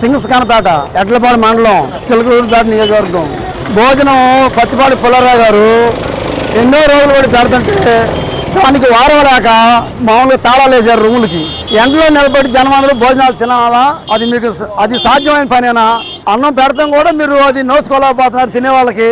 సింగస్కానపేట ఎడ్లపాడు మండలం చిలకలూరుపేట నియోజకవర్గం. భోజనం పత్తిపాటి పుల్లారావు గారు ఎన్నో రోజులు కూడా పెడుతుంటే దానికి వారం లేక మామూలుగా తాళాలు వేసారు రూములకి. ఎండలో నిలబడి జనం అందరూ భోజనాలు తినాలా? అది సాధ్యమైన పనేనా? అన్నం పెడతాం కూడా మీరు అది నోసుకోలేకపోతున్నారు తినే వాళ్ళకి.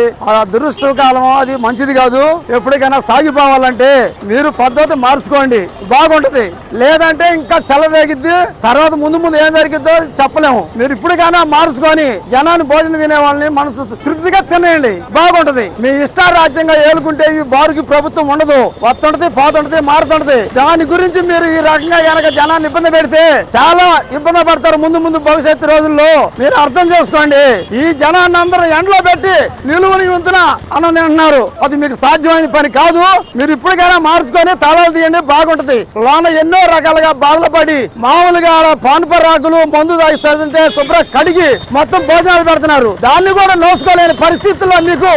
దురదృష్టకాలం, అది మంచిది కాదు. ఎప్పటికైనా సాగిపోవాలంటే మీరు పద్ధతి మార్చుకోండి, బాగుంటది. లేదంటే ఇంకా సెలవేగిద్ది, తర్వాత ముందు ఏం జరిగిద్దో చెప్పలేము. మీరు ఇప్పటికైనా మార్చుకొని జనాన్ని భోజనం తినే వాళ్ళని మనసు తృప్తిగా తినేయండి, బాగుంటది. మీ ఇష్టారాజ్యంగా ఏలుకుంటే ఈ బారుకి ప్రభుత్వం ఉండదు, వస్తుంటది, పోతుంటది, మారుతుంటది. దాని గురించి మీరు ఈ రకంగా కనుక జనాన్ని ఇబ్బంది పెడితే చాలా ఇబ్బంది పడతారు ముందు భవిష్యత్తు రోజుల్లో. మీరు అర్థం చేసుకోండి. ఈ జనాన్ని అందరూ ఎండలో పెట్టి నిలువుని వంతున అన్నం తింటున్నారు, అది మీకు సాధ్యమైన పని కాదు. మీరు ఇప్పటికైనా మార్చుకొని తాళాలు తీయండి, బాగుంటది. లోన ఎన్నో రకాలుగా బాధలు పడి మామూలుగా పాన్పరాకులు మందు తాగిస్తుంటే శుభ్ర కడిగి మొత్తం భోజనాలు పెడుతున్నారు. దాన్ని కూడా నోసుకోలేని పరిస్థితుల్లో మీకు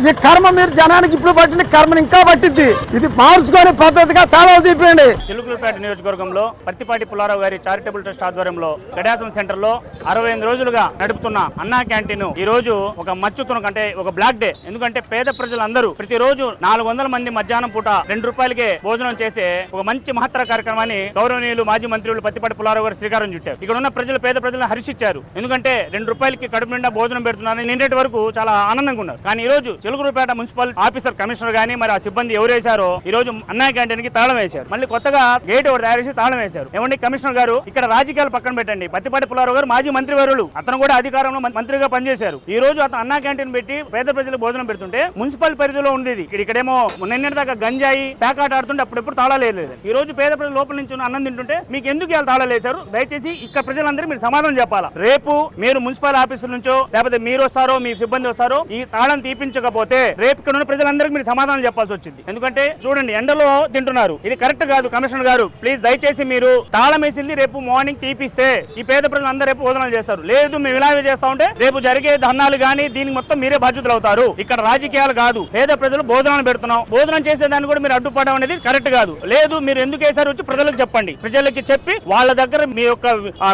ఈ కర్మ మీరు జనానికి ఇప్పుడు పట్టిన కర్మని ఇంకా పట్టిద్ది. ఇది మార్చుకొని పద్ధతిగా తాళాలు తీపియండి. చిలుకలూరుపేట నియోజకవర్గంలో పత్తిపాటి పుల్లారావు గారి చారిటబుల్ ట్రస్ట్ ఆధ్వర్యంలో గడాసం సెంటర్ లో 65 రోజులుగా నడుపుతున్న అన్నా క్యాంటీన్ ఈ రోజు ఒక మచ్చుతునక, అంటే ఒక బ్లాక్ డే. ఎందుకంటే పేద ప్రజలందరూ ప్రతిరోజు 400 మంది మధ్యాహ్నం పూట 2 రూపాయలకే భోజనం చేసే ఒక మంచి మహత్తర కార్యక్రమాన్ని గౌరవనీయులు మాజీ మంత్రులు పత్తిపాటి పుల్లారావు గారు శ్రీకారం చుట్టారు. ఇక్కడ ఉన్న పేద ప్రజలను హర్షించారు. ఎందుకంటే 2 రూపాయలకి కడుపు నిండా భోజనం పెడుతున్నారని నిన్నటి వరకు చాలా ఆనందంగా ఉన్నారు. కానీ ఈ రోజు చిలుకలూరుపేట మున్సిపల్ ఆఫీసర్ కమిషనర్ గానీ మరి ఆ సిబ్బంది ఎవరు వేశారో ఈ రోజు అన్నా క్యాంటీన్ కి తాళం వేశారు. మళ్ళీ కొత్తగా గేట్ ఒకటి తయారు చేసి తాళం వేశారు. ఏమండి కమిషనర్ గారు, ఇక్కడ రాజకీయాలు పక్కన పెట్టండి. పత్తిపాటి పుల్లారావు గారు మాజీ మంత్రివర్యులు, అతను కూడా అధికారంలో మంత్రిగా పనిచేశారు. ఈ రోజు అతను అన్నా క్యాంటీన్ పెట్టి పేద ప్రజలకు భోజనం పెడుతుంటే మున్సిపల్ పరిధిలో ఉండేది. ఇక్కడేమో నిన్నటి దాకా గంజాయి ప్యాకాట్ ఆడుతుంటే అప్పుడెప్పుడు తాళాలు వేయలేదు. ఈ రోజు పేద ప్రజలు లోపల నుంచి అన్నం తింటుంటే మీకు ఎందుకు ఇలా తాళాలు వేశారు? దయచేసి ఇక్కడ ప్రజలందరూ మీరు సమాధానం చెప్పాలా. రేపు మీరు మున్సిపల్ ఆఫీసుల నుంచో లేకపోతే మీరు వస్తారో మీ సిబ్బంది వస్తారో ఈ తాళం తీపించకపోతే రేపు ఇక్కడ ఉన్న ప్రజలందరికీ మీరు సమాధానం చెప్పాల్సి వచ్చింది. ఎందుకంటే చూడండి ఎండలో తింటున్నారు, ఇది కరెక్ట్ కాదు. కమిషనర్ గారు ప్లీజ్ దయచేసి మీరు తాళం వేసింది రేపు మార్నింగ్ తీపిస్తే ఈ పేద ప్రజలు అందరూ రేపు భోజనాలు చేస్తారు. లేదు మేము ఇలాగే చేస్తా ఉంటే రేపు జరిగే ధర్నాలు గానీ దీనికి మొత్తం మీరే బాధ్యతలు అవుతారు. ఇక్కడ రాజకీయాలు కాదు, పేద ప్రజలు భోజనాలు పెడుతున్నాం, భోజనం చేసేదాన్ని కూడా మీరు అడ్డుపడడం అనేది కరెక్ట్ కాదు. లేదు మీరు ఎందుకు వేసారు వచ్చి ప్రజలకు చెప్పండి. ప్రజలకి చెప్పి వాళ్ళ దగ్గర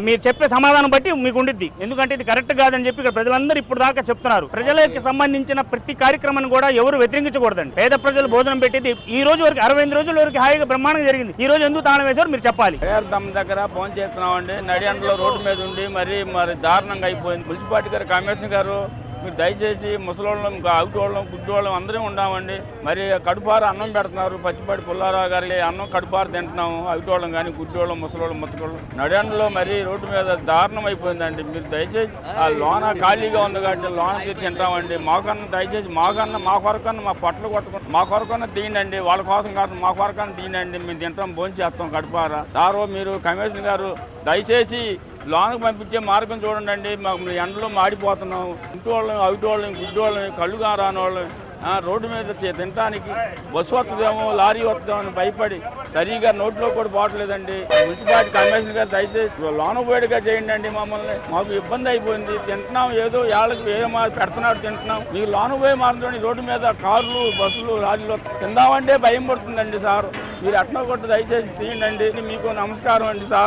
మీరు చెప్పే సమాధానం బట్టి మీకు ఉండిద్ది. ఎందుకంటే ఇది కరెక్ట్ కాదని చెప్పి ఇక్కడ ప్రజలందరూ ఇప్పుడు దాకా చెప్తున్నారు. ప్రజలకి సంబంధించిన ప్రతి కార్యక్రమాన్ని కూడా ఎవరు వ్యతిరేకించకూడదండి. పేద ప్రజలు భోజనం పెట్టేది ఈ రోజు వరకు 65 రోజుల వరకు హాయిగా బ్రహ్మాండంగా జరిగింది. ఈ రోజు ఎందుకు తాళం వేశారు మీరు చెప్పాలి. దగ్గర ఫోన్ చేస్తున్నామండి, నడియండలో రోడ్డు మీద ఉండి మరి దారుణంగా అయిపోయింది. మున్సిపాలిటీ గారు, కమిషనర్ గారు మీరు దయచేసి ముసలోళ్ళం, ఆవిటోళ్ళం, గుడ్డోళ్ళం అందరూ ఉన్నామండి. మరి కడుపారు అన్నం పెడుతున్నారు. పత్తిపాటి పుల్లారావు గారి అన్నం కడుపారు తింటున్నాము. అవిటోళ్ళం కానీ గుడ్డోళ్ళం, ముసలోళ్ళం, ముత్తకోళ్ళం నడియండలో మరి రోడ్డు మీద దారుణం అయిపోయిందండి. మీరు దయచేసి ఆ లోన ఖాళీగా ఉంది కాబట్టి లోన తింటామండి. మాకన్నా దయచేసి మా కొరకన్నా మా పొట్టలు కొట్టుకుని మా కొరకన్నా తీయండి. వాళ్ళ కోసం కాదు, మా కొరకన్నా తీయండి. మేము తింటాం, భోజనం చేస్తాం కడుపారా. సారో మీరు కమిషనర్ గారు దయచేసి లోనకు పంపించే మార్గం చూడండి. మాకు ఎండలో మాడిపోతున్నాం. ఇంటోళ్ళని, అవిటోళ్ళని, గుడ్డోళ్ళని, కళ్ళు రాని వాళ్ళని రోడ్డు మీద తినడానికి బస్సు వస్తుందేమో, లారీ వస్తుందేమో అని భయపడి సరిగా నోట్లో కూడా పోవట్లేదండి. మున్సిపాలిటీ కమిషనర్ గారు దయచేసి లోన పోయేట్టుగా చేయండి. మమ్మల్ని మాకు ఇబ్బంది అయిపోయింది. తింటున్నాం, ఏదో ఏళ్ళకి పెడుతున్నాడు తింటున్నాం. మీరు లోన పోయే మార్గం రోడ్డు మీద కార్లు, బస్సులు, లారీలు తిందామంటే భయం పడుతుందండి. సార్ మీరు అట్లా కొట్టు దయచేసి తీయండి. మీకు నమస్కారం అండి సార్.